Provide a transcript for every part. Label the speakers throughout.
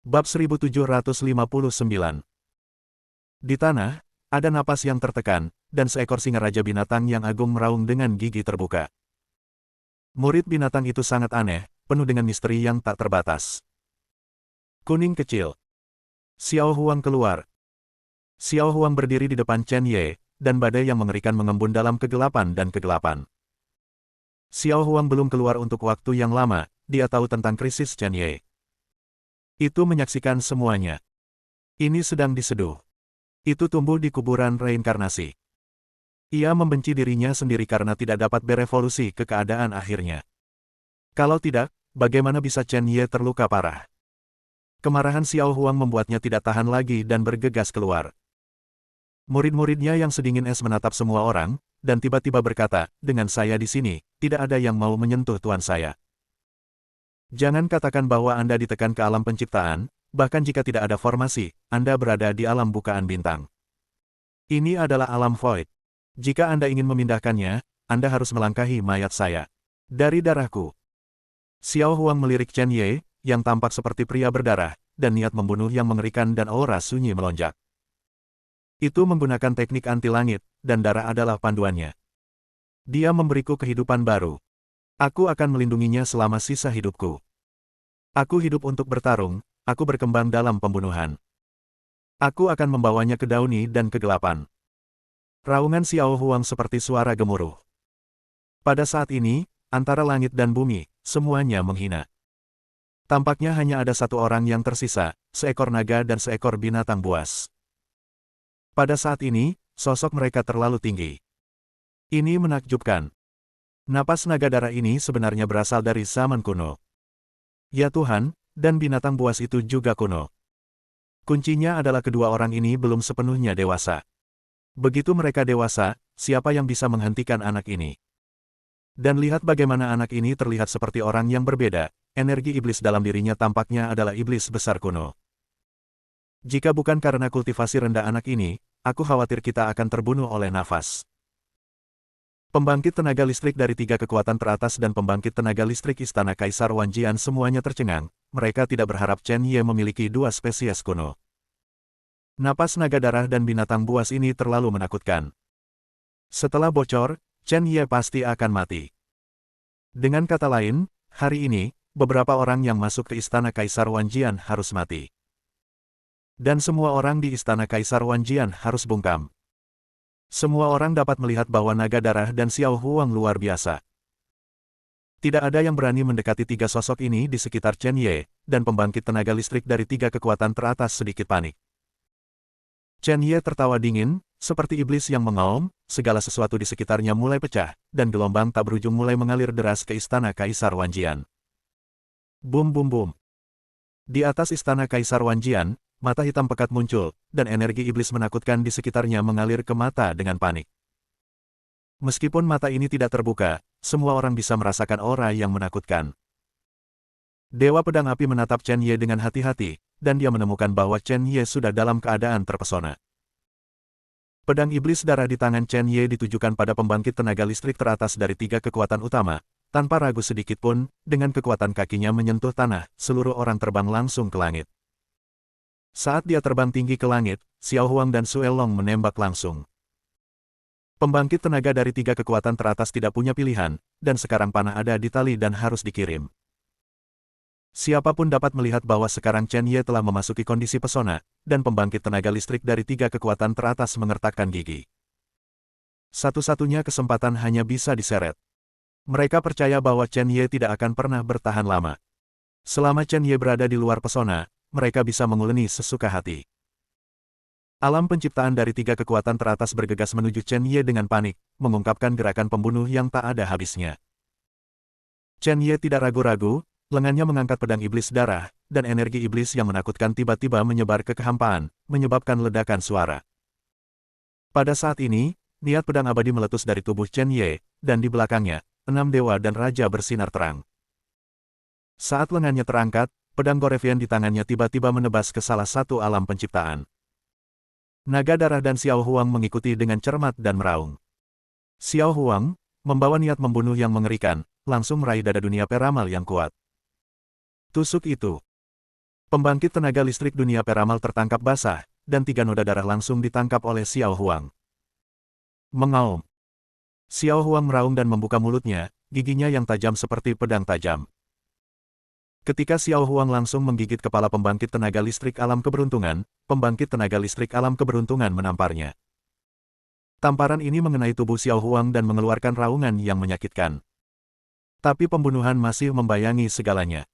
Speaker 1: Bab 1759. Di tanah, ada napas yang tertekan, dan seekor singa raja binatang yang agung meraung dengan gigi terbuka. Murid binatang itu sangat aneh, penuh dengan misteri yang tak terbatas. Kuning kecil. Xiao Huang keluar. Xiao Huang berdiri di depan Chen Ye, dan badai yang mengerikan mengembun dalam kegelapan dan kegelapan. Xiao Huang belum keluar untuk waktu yang lama, dia tahu tentang krisis Chen Ye. Itu menyaksikan semuanya. Ini sedang diseduh. Itu tumbuh di kuburan reinkarnasi. Ia membenci dirinya sendiri karena tidak dapat berevolusi ke keadaan akhirnya. Kalau tidak, bagaimana bisa Chen Ye terluka parah? Kemarahan Xiao Huang membuatnya tidak tahan lagi dan bergegas keluar. Murid-muridnya yang sedingin es menatap semua orang, dan tiba-tiba berkata, dengan saya di sini, tidak ada yang mau menyentuh tuan saya. Jangan katakan bahwa Anda ditekan ke alam penciptaan, bahkan jika tidak ada formasi, Anda berada di alam bukaan bintang. Ini adalah alam void. Jika Anda ingin memindahkannya, Anda harus melangkahi mayat saya. Dari darahku. Xiao Huang melirik Chen Ye, yang tampak seperti pria berdarah, dan niat membunuh yang mengerikan dan aura sunyi melonjak. Itu menggunakan teknik anti langit, dan darah adalah panduannya. Dia memberiku kehidupan baru. Aku akan melindunginya selama sisa hidupku. Aku hidup untuk bertarung, aku berkembang dalam pembunuhan. Aku akan membawanya ke dauni dan kegelapan. Raungan Xiao Huang seperti suara gemuruh. Pada saat ini, antara langit dan bumi, semuanya menghina. Tampaknya hanya ada satu orang yang tersisa, seekor naga dan seekor binatang buas. Pada saat ini, sosok mereka terlalu tinggi. Ini menakjubkan. Napas naga darah ini sebenarnya berasal dari zaman kuno. Ya Tuhan, dan binatang buas itu juga kuno. Kuncinya adalah kedua orang ini belum sepenuhnya dewasa. Begitu mereka dewasa, siapa yang bisa menghentikan anak ini? Dan lihat bagaimana anak ini terlihat seperti orang yang berbeda, energi iblis dalam dirinya tampaknya adalah iblis besar kuno. Jika bukan karena kultivasi rendah anak ini, aku khawatir kita akan terbunuh oleh nafas. Pembangkit tenaga listrik dari 3 kekuatan teratas dan pembangkit tenaga listrik Istana Kaisar Wanjian semuanya tercengang, mereka tidak berharap Chen Ye memiliki 2 spesies kuno. Napas naga darah dan binatang buas ini terlalu menakutkan. Setelah bocor, Chen Ye pasti akan mati. Dengan kata lain, hari ini, beberapa orang yang masuk ke Istana Kaisar Wanjian harus mati. Dan semua orang di Istana Kaisar Wanjian harus bungkam. Semua orang dapat melihat bahwa naga darah dan Xiao Huang luar biasa. Tidak ada yang berani mendekati 3 sosok ini di sekitar Chen Ye, dan pembangkit tenaga listrik dari 3 kekuatan teratas sedikit panik. Chen Ye tertawa dingin, seperti iblis yang mengaum, segala sesuatu di sekitarnya mulai pecah, dan gelombang tak berujung mulai mengalir deras ke Istana Kaisar Wanjian. Bum bum bum. Di atas Istana Kaisar Wanjian, mata hitam pekat muncul, dan energi iblis menakutkan di sekitarnya mengalir ke mata dengan panik. Meskipun mata ini tidak terbuka, semua orang bisa merasakan aura yang menakutkan. Dewa Pedang Api menatap Chen Ye dengan hati-hati, dan dia menemukan bahwa Chen Ye sudah dalam keadaan terpesona. Pedang iblis darah di tangan Chen Ye ditujukan pada pembangkit tenaga listrik teratas dari 3 kekuatan utama. Tanpa ragu sedikit pun, dengan kekuatan kakinya menyentuh tanah, seluruh orang terbang langsung ke langit. Saat dia terbang tinggi ke langit, Xiao Huang dan Sue Long menembak langsung. Pembangkit tenaga dari 3 kekuatan teratas tidak punya pilihan, dan sekarang panah ada di tali dan harus dikirim. Siapapun dapat melihat bahwa sekarang Chen Ye telah memasuki kondisi pesona, dan pembangkit tenaga listrik dari 3 kekuatan teratas mengertakkan gigi. Satu-satunya kesempatan hanya bisa diseret. Mereka percaya bahwa Chen Ye tidak akan pernah bertahan lama. Selama Chen Ye berada di luar pesona, mereka bisa menguleni sesuka hati. Alam penciptaan dari 3 kekuatan teratas bergegas menuju Chen Ye dengan panik, mengungkapkan gerakan pembunuh yang tak ada habisnya. Chen Ye tidak ragu-ragu, lengannya mengangkat pedang iblis darah, dan energi iblis yang menakutkan tiba-tiba menyebar ke kehampaan, menyebabkan ledakan suara. Pada saat ini, niat pedang abadi meletus dari tubuh Chen Ye, dan di belakangnya, 6 dewa dan raja bersinar terang. Saat lengannya terangkat, pedang Gorevian di tangannya tiba-tiba menebas ke salah satu alam penciptaan. Naga darah dan Xiao Huang mengikuti dengan cermat dan meraung. Xiao Huang, membawa niat membunuh yang mengerikan, langsung meraih dada dunia peramal yang kuat. Tusuk itu. Pembangkit tenaga listrik dunia peramal tertangkap basah, dan 3 noda darah langsung ditangkap oleh Xiao Huang. Mengaum. Xiao Huang meraung dan membuka mulutnya, giginya yang tajam seperti pedang tajam. Ketika Xiao Huang langsung menggigit kepala pembangkit tenaga listrik alam keberuntungan, pembangkit tenaga listrik alam keberuntungan menamparnya. Tamparan ini mengenai tubuh Xiao Huang dan mengeluarkan raungan yang menyakitkan. Tapi pembunuhan masih membayangi segalanya.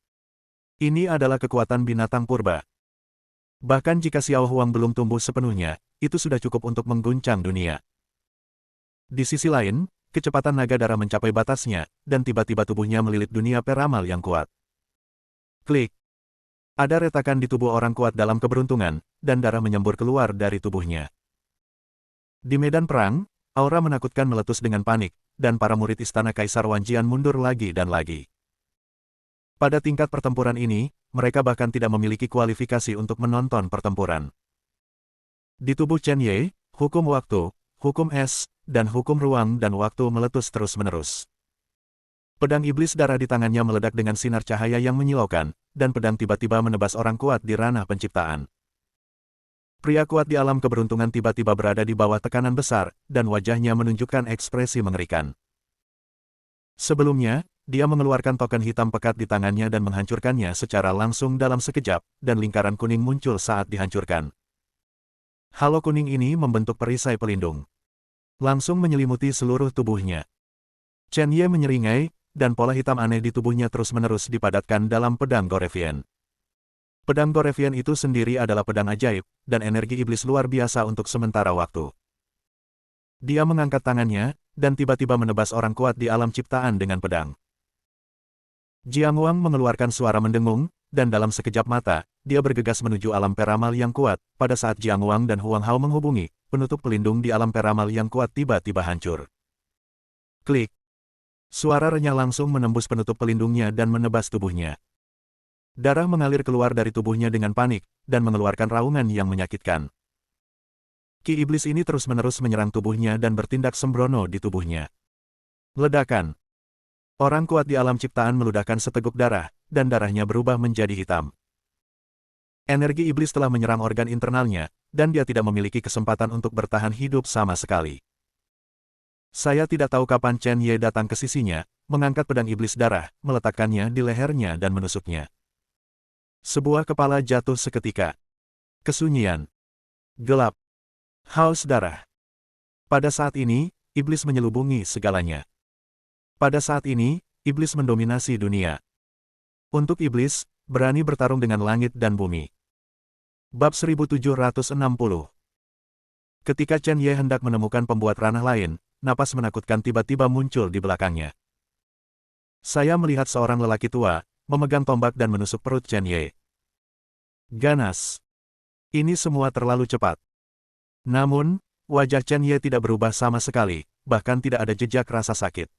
Speaker 1: Ini adalah kekuatan binatang purba. Bahkan jika Xiao Huang belum tumbuh sepenuhnya, itu sudah cukup untuk mengguncang dunia. Di sisi lain, kecepatan naga darah mencapai batasnya, dan tiba-tiba tubuhnya melilit dunia peramal yang kuat. Klik. Ada retakan di tubuh orang kuat dalam keberuntungan, dan darah menyembur keluar dari tubuhnya. Di medan perang, aura menakutkan meletus dengan panik, dan para murid istana Kaisar Wanjian mundur lagi dan lagi. Pada tingkat pertempuran ini, mereka bahkan tidak memiliki kualifikasi untuk menonton pertempuran. Di tubuh Chen Ye, hukum waktu, hukum es, dan hukum ruang dan waktu meletus terus-menerus. Pedang iblis darah di tangannya meledak dengan sinar cahaya yang menyilaukan, dan pedang tiba-tiba menebas orang kuat di ranah penciptaan. Pria kuat di alam keberuntungan tiba-tiba berada di bawah tekanan besar, dan wajahnya menunjukkan ekspresi mengerikan. Sebelumnya, dia mengeluarkan token hitam pekat di tangannya dan menghancurkannya secara langsung dalam sekejap, dan lingkaran kuning muncul saat dihancurkan. Halo kuning ini membentuk perisai pelindung. Langsung menyelimuti seluruh tubuhnya. Chen Ye menyeringai, dan pola hitam aneh di tubuhnya terus-menerus dipadatkan dalam pedang Gorevian. Pedang Gorevian itu sendiri adalah pedang ajaib, dan energi iblis luar biasa untuk sementara waktu. Dia mengangkat tangannya, dan tiba-tiba menebas orang kuat di alam ciptaan dengan pedang. Jiang Wang mengeluarkan suara mendengung, dan dalam sekejap mata, dia bergegas menuju alam peramal yang kuat. Pada saat Jiang Wang dan Huang Hao menghubungi, penutup pelindung di alam peramal yang kuat tiba-tiba hancur. Klik. Suara renyah langsung menembus penutup pelindungnya dan menebas tubuhnya. Darah mengalir keluar dari tubuhnya dengan panik, dan mengeluarkan raungan yang menyakitkan. Ki iblis ini terus-menerus menyerang tubuhnya dan bertindak sembrono di tubuhnya. Ledakan. Orang kuat di alam ciptaan meludahkan seteguk darah, dan darahnya berubah menjadi hitam. Energi iblis telah menyerang organ internalnya, dan dia tidak memiliki kesempatan untuk bertahan hidup sama sekali. Saya tidak tahu kapan Chen Ye datang ke sisinya, mengangkat pedang iblis darah, meletakkannya di lehernya dan menusuknya. Sebuah kepala jatuh seketika. Kesunyian. Gelap. Haus darah. Pada saat ini, iblis menyelubungi segalanya. Pada saat ini, iblis mendominasi dunia. Untuk iblis, berani bertarung dengan langit dan bumi. Bab 1760. Ketika Chen Ye hendak menemukan pembuat ranah lain, napas menakutkan tiba-tiba muncul di belakangnya. Saya melihat seorang lelaki tua, memegang tombak dan menusuk perut Chen Ye. Ganas. Ini semua terlalu cepat. Namun, wajah Chen Ye tidak berubah sama sekali, bahkan tidak ada jejak rasa sakit.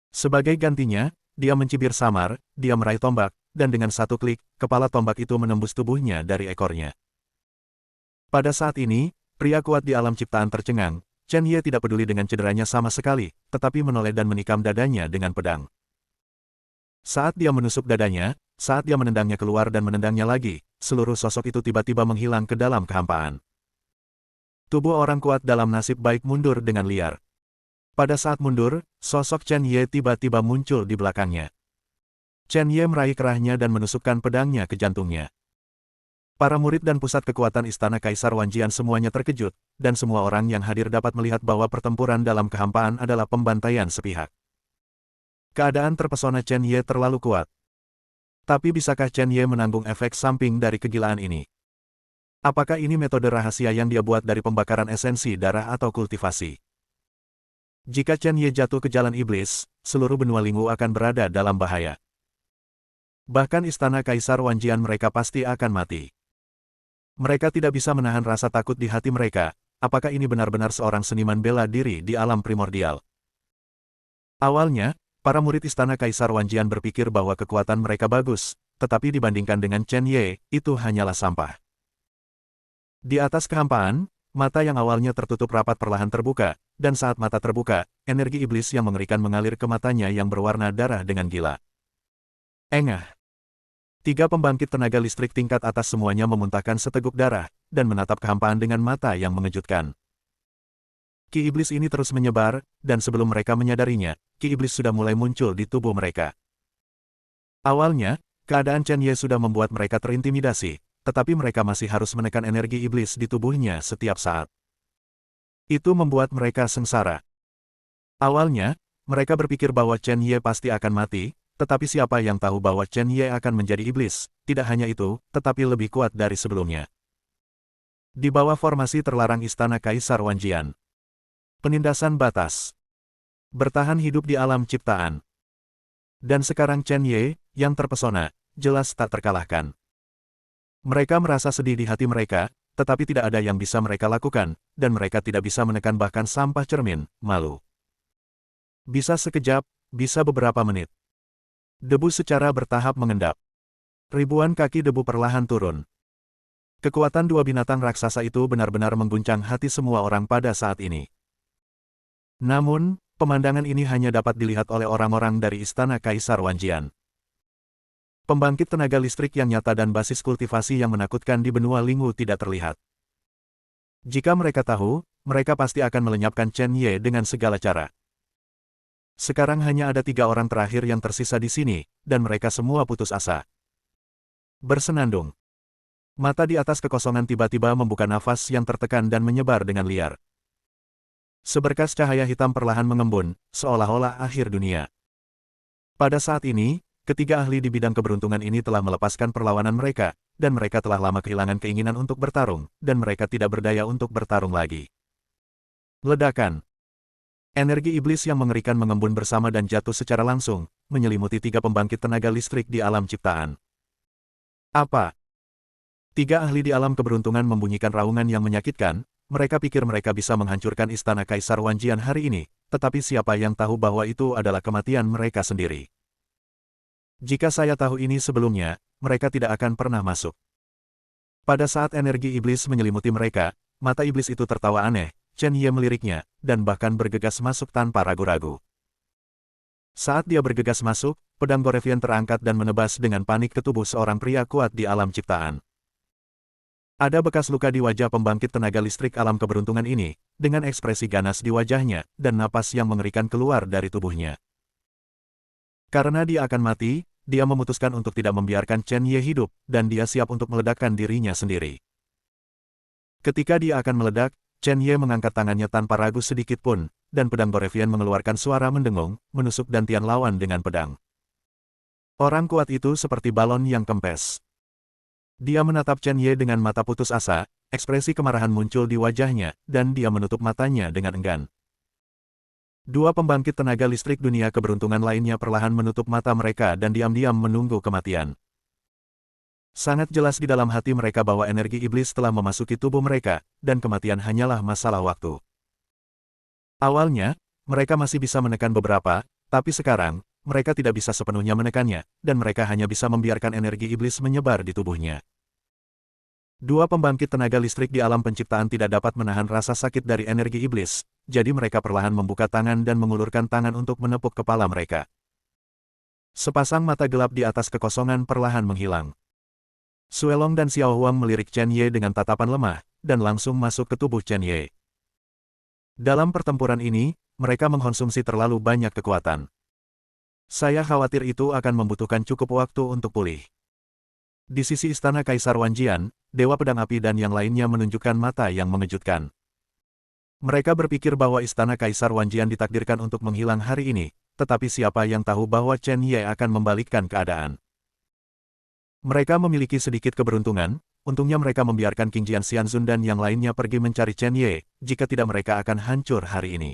Speaker 1: Sebagai gantinya, dia mencibir samar, dia meraih tombak, dan dengan satu klik, kepala tombak itu menembus tubuhnya dari ekornya. Pada saat ini, pria kuat di alam ciptaan tercengang. Chen Ye tidak peduli dengan cederanya sama sekali, tetapi menoleh dan menikam dadanya dengan pedang. Saat dia menusuk dadanya, saat dia menendangnya keluar dan menendangnya lagi, seluruh sosok itu tiba-tiba menghilang ke dalam kehampaan. Tubuh orang kuat dalam nasib baik mundur dengan liar. Pada saat mundur, sosok Chen Ye tiba-tiba muncul di belakangnya. Chen Ye meraih kerahnya dan menusukkan pedangnya ke jantungnya. Para murid dan pusat kekuatan istana Kaisar Wanjian semuanya terkejut, dan semua orang yang hadir dapat melihat bahwa pertempuran dalam kehampaan adalah pembantaian sepihak. Keadaan terpesona Chen Ye terlalu kuat. Tapi bisakah Chen Ye menanggung efek samping dari kegilaan ini? Apakah ini metode rahasia yang dia buat dari pembakaran esensi darah atau kultivasi? Jika Chen Ye jatuh ke jalan iblis, seluruh benua Lingwu akan berada dalam bahaya. Bahkan istana Kaisar Wanjian mereka pasti akan mati. Mereka tidak bisa menahan rasa takut di hati mereka. Apakah ini benar-benar seorang seniman bela diri di alam primordial? Awalnya, para murid istana Kaisar Wanjian berpikir bahwa kekuatan mereka bagus, tetapi dibandingkan dengan Chen Ye, itu hanyalah sampah. Di atas kehampaan, mata yang awalnya tertutup rapat perlahan terbuka, dan saat mata terbuka, energi iblis yang mengerikan mengalir ke matanya yang berwarna darah dengan gila. Engah. Tiga pembangkit tenaga listrik tingkat atas semuanya memuntahkan seteguk darah, dan menatap kehampaan dengan mata yang mengejutkan. Ki iblis ini terus menyebar, dan sebelum mereka menyadarinya, ki iblis sudah mulai muncul di tubuh mereka. Awalnya, keadaan Chen Ye sudah membuat mereka terintimidasi, tetapi mereka masih harus menekan energi iblis di tubuhnya setiap saat. Itu membuat mereka sengsara. Awalnya, mereka berpikir bahwa Chen Ye pasti akan mati, tetapi siapa yang tahu bahwa Chen Ye akan menjadi iblis, tidak hanya itu, tetapi lebih kuat dari sebelumnya. Di bawah formasi terlarang Istana Kaisar Wanjian. Penindasan batas. Bertahan hidup di alam ciptaan. Dan sekarang Chen Ye, yang terpesona, jelas tak terkalahkan. Mereka merasa sedih di hati mereka, tetapi tidak ada yang bisa mereka lakukan, dan mereka tidak bisa menekan bahkan sampah cermin, malu. Bisa sekejap, bisa beberapa menit. Debu secara bertahap mengendap. Ribuan kaki debu perlahan turun. Kekuatan dua binatang raksasa itu benar-benar mengguncang hati semua orang pada saat ini. Namun, pemandangan ini hanya dapat dilihat oleh orang-orang dari Istana Kaisar Wanjian. Pembangkit tenaga listrik yang nyata dan basis kultivasi yang menakutkan di benua Lingwu tidak terlihat. Jika mereka tahu, mereka pasti akan melenyapkan Chen Ye dengan segala cara. Sekarang hanya ada 3 orang terakhir yang tersisa di sini, dan mereka semua putus asa. Bersenandung. Mata di atas kekosongan tiba-tiba membuka nafas yang tertekan dan menyebar dengan liar. Seberkas cahaya hitam perlahan mengembun, seolah-olah akhir dunia. Pada saat ini, ketiga ahli di bidang keberuntungan ini telah melepaskan perlawanan mereka, dan mereka telah lama kehilangan keinginan untuk bertarung, dan mereka tidak berdaya untuk bertarung lagi. Ledakan. Energi iblis yang mengerikan mengembun bersama dan jatuh secara langsung, menyelimuti 3 pembangkit tenaga listrik di alam ciptaan. Apa? 3 ahli di alam keberuntungan membunyikan raungan yang menyakitkan, mereka pikir mereka bisa menghancurkan Istana Kaisar Wanjian hari ini, tetapi siapa yang tahu bahwa itu adalah kematian mereka sendiri. Jika saya tahu ini sebelumnya, mereka tidak akan pernah masuk. Pada saat energi iblis menyelimuti mereka, mata iblis itu tertawa aneh, Chen Ye meliriknya, dan bahkan bergegas masuk tanpa ragu-ragu. Saat dia bergegas masuk, pedang Gorevian terangkat dan menebas dengan panik ke tubuh seorang pria kuat di alam ciptaan. Ada bekas luka di wajah pembangkit tenaga listrik alam keberuntungan ini, dengan ekspresi ganas di wajahnya, dan napas yang mengerikan keluar dari tubuhnya. Karena dia akan mati, dia memutuskan untuk tidak membiarkan Chen Ye hidup, dan dia siap untuk meledakkan dirinya sendiri. Ketika dia akan meledak, Chen Ye mengangkat tangannya tanpa ragu sedikit pun, dan pedang Gorevian mengeluarkan suara mendengung, menusuk dantian lawan dengan pedang. Orang kuat itu seperti balon yang kempes. Dia menatap Chen Ye dengan mata putus asa, ekspresi kemarahan muncul di wajahnya, dan dia menutup matanya dengan enggan. 2 pembangkit tenaga listrik dunia keberuntungan lainnya perlahan menutup mata mereka dan diam-diam menunggu kematian. Sangat jelas di dalam hati mereka bahwa energi iblis telah memasuki tubuh mereka, dan kematian hanyalah masalah waktu. Awalnya, mereka masih bisa menekan beberapa, tapi sekarang, mereka tidak bisa sepenuhnya menekannya, dan mereka hanya bisa membiarkan energi iblis menyebar di tubuhnya. 2 pembangkit tenaga listrik di alam penciptaan tidak dapat menahan rasa sakit dari energi iblis, jadi mereka perlahan membuka tangan dan mengulurkan tangan untuk menepuk kepala mereka. Sepasang mata gelap di atas kekosongan perlahan menghilang. Suelong dan Xiao Huang melirik Chen Ye dengan tatapan lemah, dan langsung masuk ke tubuh Chen Ye. Dalam pertempuran ini, mereka mengkonsumsi terlalu banyak kekuatan. Saya khawatir itu akan membutuhkan cukup waktu untuk pulih. Di sisi Istana Kaisar Wanjian, Dewa Pedang Api dan yang lainnya menunjukkan mata yang mengejutkan. Mereka berpikir bahwa Istana Kaisar Wanjian ditakdirkan untuk menghilang hari ini, tetapi siapa yang tahu bahwa Chen Ye akan membalikkan keadaan. Mereka memiliki sedikit keberuntungan, untungnya mereka membiarkan King Jian Xianzun dan yang lainnya pergi mencari Chen Ye, jika tidak mereka akan hancur hari ini.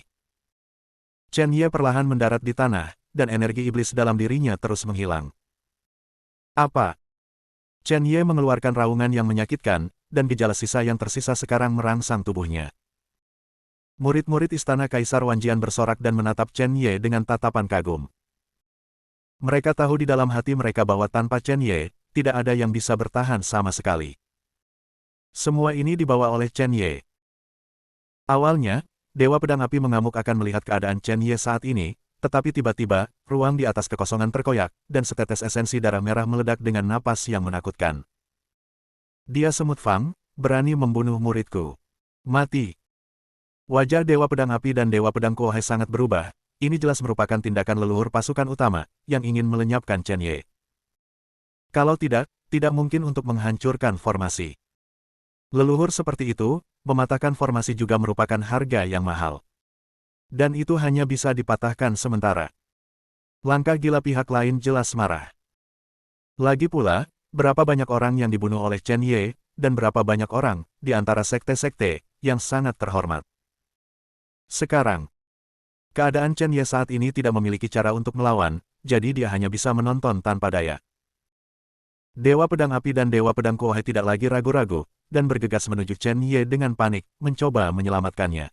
Speaker 1: Chen Ye perlahan mendarat di tanah, dan energi iblis dalam dirinya terus menghilang. Apa? Chen Ye mengeluarkan raungan yang menyakitkan, dan gejala sisa yang tersisa sekarang merangsang tubuhnya. Murid-murid Istana Kaisar Wanjian bersorak dan menatap Chen Ye dengan tatapan kagum. Mereka tahu di dalam hati mereka bahwa tanpa Chen Ye, tidak ada yang bisa bertahan sama sekali. Semua ini dibawa oleh Chen Ye. Awalnya, Dewa Pedang Api mengamuk akan melihat keadaan Chen Ye saat ini, Tetapi tiba-tiba, ruang di atas kekosongan terkoyak, dan setetes esensi darah merah meledak dengan napas yang menakutkan. Dia semut Fang, berani membunuh muridku. Mati. Wajah Dewa Pedang Api dan Dewa Pedang Kuohai sangat berubah. Ini jelas merupakan tindakan leluhur pasukan utama, yang ingin melenyapkan Chen Ye. Kalau tidak, tidak mungkin untuk menghancurkan formasi. Leluhur seperti itu, mematahkan formasi juga merupakan harga yang mahal. Dan itu hanya bisa dipatahkan sementara. Langkah gila pihak lain jelas marah. Lagi pula, berapa banyak orang yang dibunuh oleh Chen Ye, dan berapa banyak orang, di antara sekte-sekte, yang sangat terhormat. Sekarang, keadaan Chen Ye saat ini tidak memiliki cara untuk melawan, jadi dia hanya bisa menonton tanpa daya. Dewa Pedang Api dan Dewa Pedang Kuohai tidak lagi ragu-ragu, dan bergegas menuju Chen Ye dengan panik, mencoba menyelamatkannya.